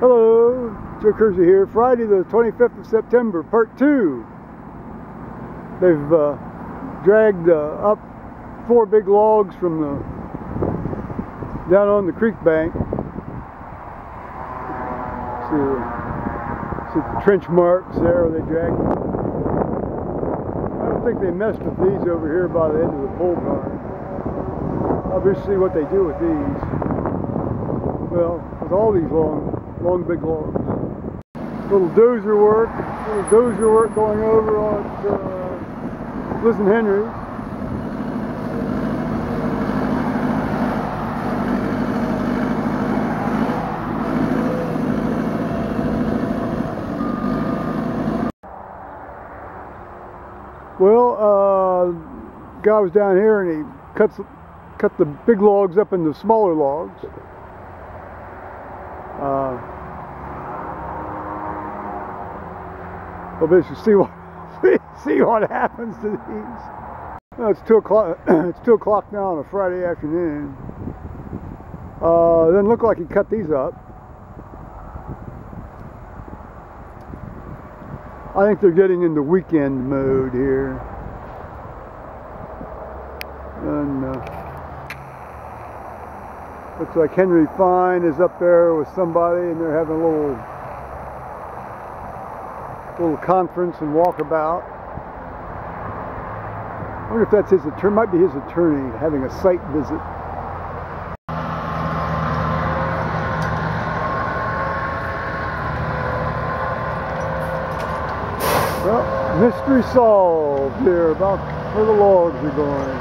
Hello, Joe Kersey here. Friday the 25th of September, part 2. They've dragged up 4 big logs from down on the creek bank. See the trench marks there where they dragged them. I don't think they messed with these over here by the end of the pole barn. Obviously what they do with these. Well, with all these long big logs. Little dozer work going over on Liz and Henry's. Well, guy was down here and he cut the big logs up into smaller logs. We'll basically see what happens to these. Well, it's 2 o'clock. It's 2 o'clock now on a Friday afternoon. It doesn't look like he cut these up. I think they're getting into weekend mode here. And looks like Henry Fine is up there with somebody, and they're having a little conference and walkabout. I wonder if that's his attorney. Might be his attorney having a site visit. Well, mystery solved here about where the logs are going.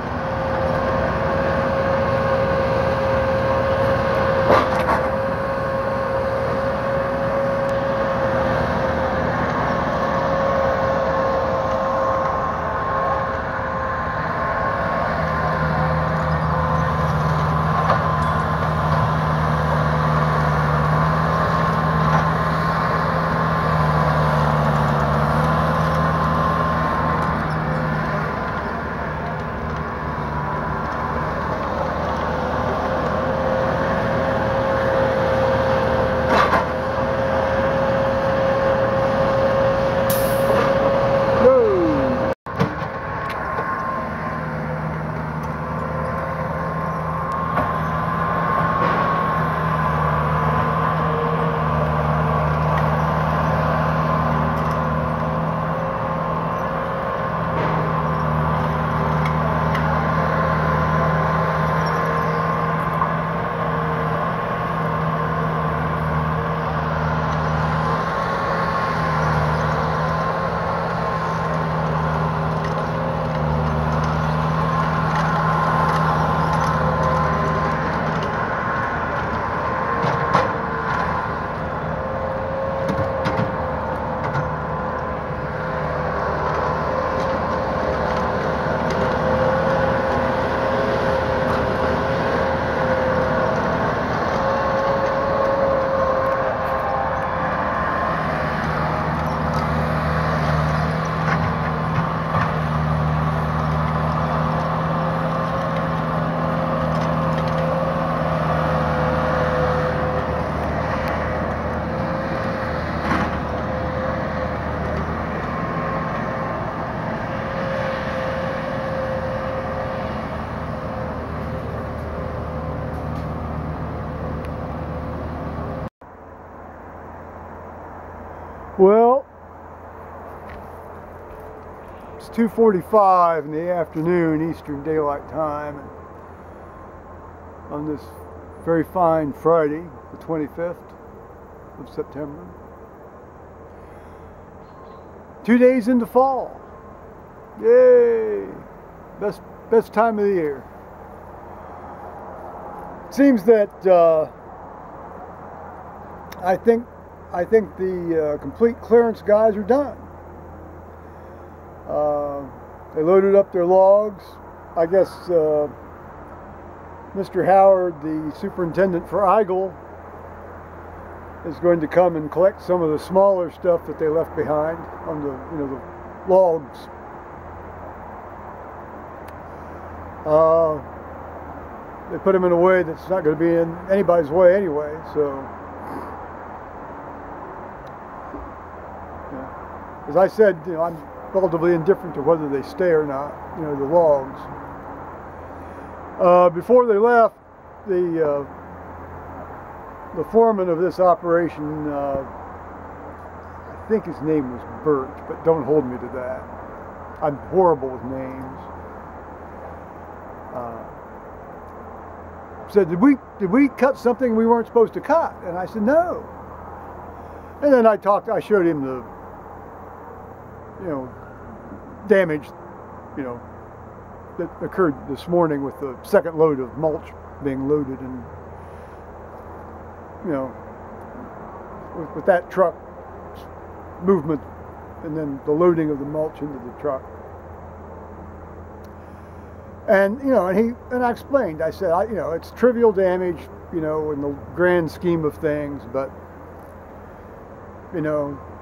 Well, it's 2:45 in the afternoon, Eastern Daylight Time, on this very fine Friday, the 25th of September. 2 days into fall. Yay! Best time of the year. It seems that I think the complete clearance guys are done. They loaded up their logs. I guess Mr. Howard, the superintendent for Igel, is going to come and collect some of the smaller stuff that they left behind on the logs. They put them in a way that's not going to be in anybody's way anyway, so As I said, I'm relatively indifferent to whether they stay or not, the logs. Before they left, the foreman of this operation, I think his name was Bert, but don't hold me to that. I'm horrible with names. Said, did we cut something we weren't supposed to cut? And I said, no. And then I showed him the, damage, that occurred this morning with the second load of mulch being loaded, and, with that truck movement and then the loading of the mulch into the truck. And, and I explained, I said, it's trivial damage, in the grand scheme of things, but,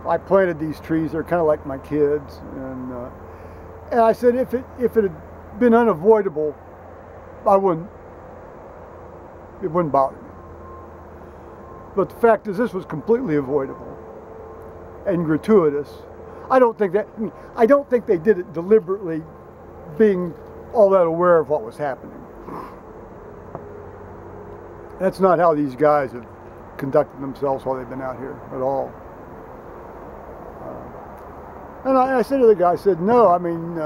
I planted these trees, they're kind of like my kids, and I said, if it had been unavoidable, it wouldn't bother me. But the fact is, this was completely avoidable and gratuitous. I don't think they did it deliberately, being all that aware of what was happening. That's not how these guys have conducted themselves while they've been out here at all. And I said to the guy, I said, no, I mean,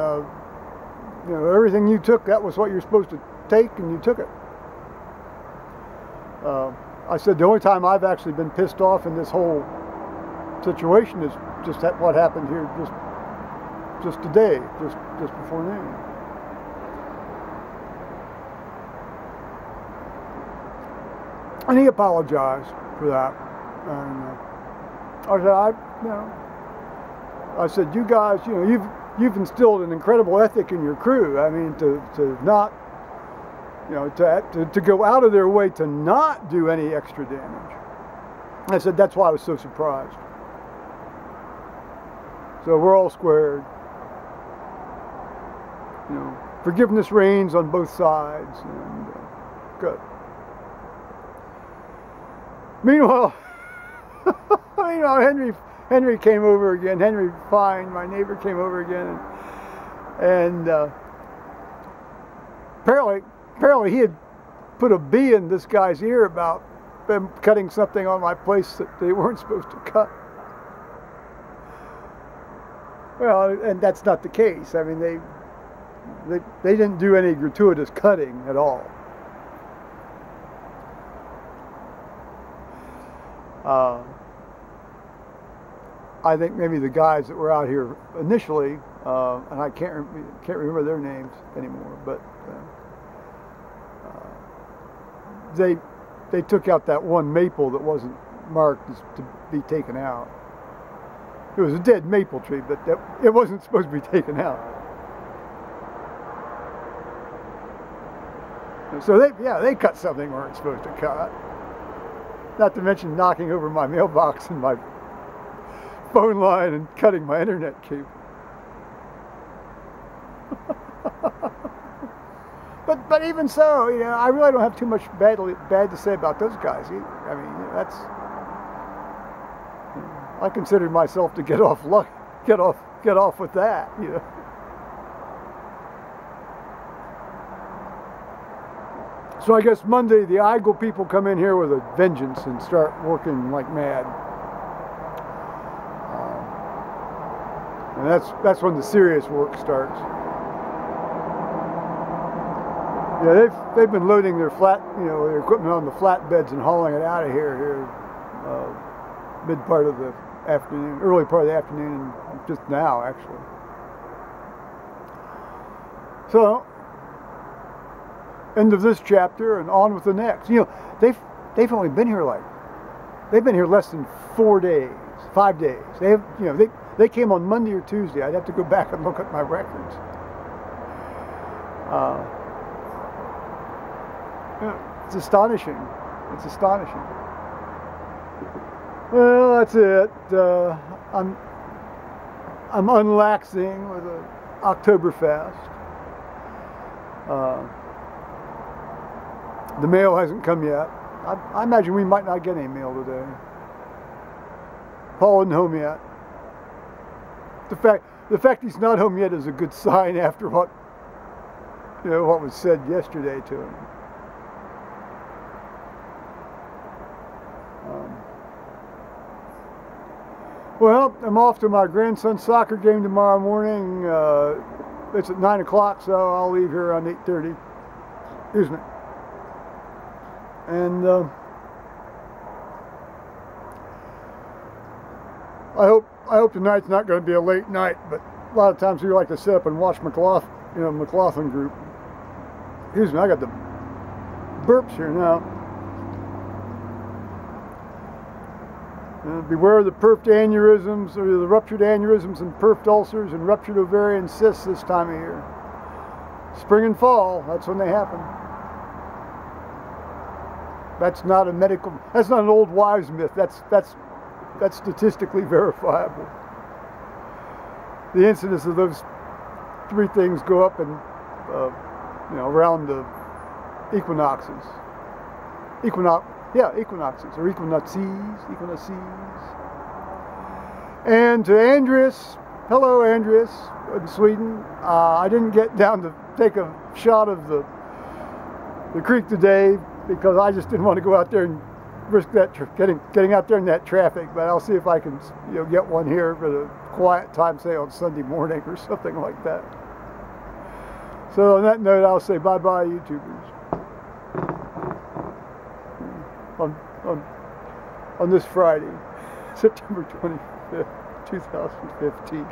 everything you took, that was what you're supposed to take, and you took it. I said, the only time I've actually been pissed off in this whole situation is just what happened here just today, just before noon. And he apologized for that. And I said, you guys, you've instilled an incredible ethic in your crew. I mean, to not, to go out of their way to not do any extra damage. I said, that's why I was so surprised. So we're all squared. Forgiveness reigns on both sides, and good. Meanwhile, Henry came over again. Henry Fine, my neighbor, came over again, and apparently he had put a bee in this guy's ear about them cutting something on my place that they weren't supposed to cut. Well, and that's not the case. I mean, they didn't do any gratuitous cutting at all. I think maybe the guys that were out here initially, and I can't remember their names anymore, but they took out that one maple that wasn't marked to be taken out. It was a dead maple tree, but it wasn't supposed to be taken out. So they cut something they weren't supposed to cut. Not to mention knocking over my mailbox and my phone line and cutting my internet cable. But even so, I really don't have too much bad to say about those guys either. I mean, I consider myself to get off with that, So I guess Monday the Igel people come in here with a vengeance and start working like mad. And that's when the serious work starts. Yeah, they've been loading their their equipment on the flatbeds and hauling it out of here mid part of the afternoon, early part of the afternoon, and just now actually. So, end of this chapter and on with the next. They've only been here they've been here less than 5 days. They came on Monday or Tuesday. I'd have to go back and look at my records. It's astonishing. It's astonishing. Well, that's it. I'm unlaxing with an Oktoberfest. The mail hasn't come yet. I imagine we might not get any mail today. Paul isn't home yet. the fact he's not home yet is a good sign after what was said yesterday to him. Well, I'm off to my grandson's soccer game tomorrow morning. It's at 9 o'clock, so I'll leave here around 8:30. Excuse me. And I hope tonight's not going to be a late night, but a lot of times we like to sit up and watch McLaughlin group. Excuse me, I got the burps here now. Beware of the perfed aneurysms, or the ruptured aneurysms and perfed ulcers and ruptured ovarian cysts this time of year. Spring and fall, that's when they happen. That's not an old wives' myth. That's statistically verifiable. The incidence of those three things go up in, around the equinoxes. Equinoxes or equinoxes. And to Andreas, hello Andreas in Sweden. I didn't get down to take a shot of the creek today because I just didn't want to go out there and risk that getting out there in that traffic. But I'll see if I can get one here for a quiet time, say on Sunday morning or something like that. So on that note, I'll say bye-bye, YouTubers. On this Friday, September 25th, 2015.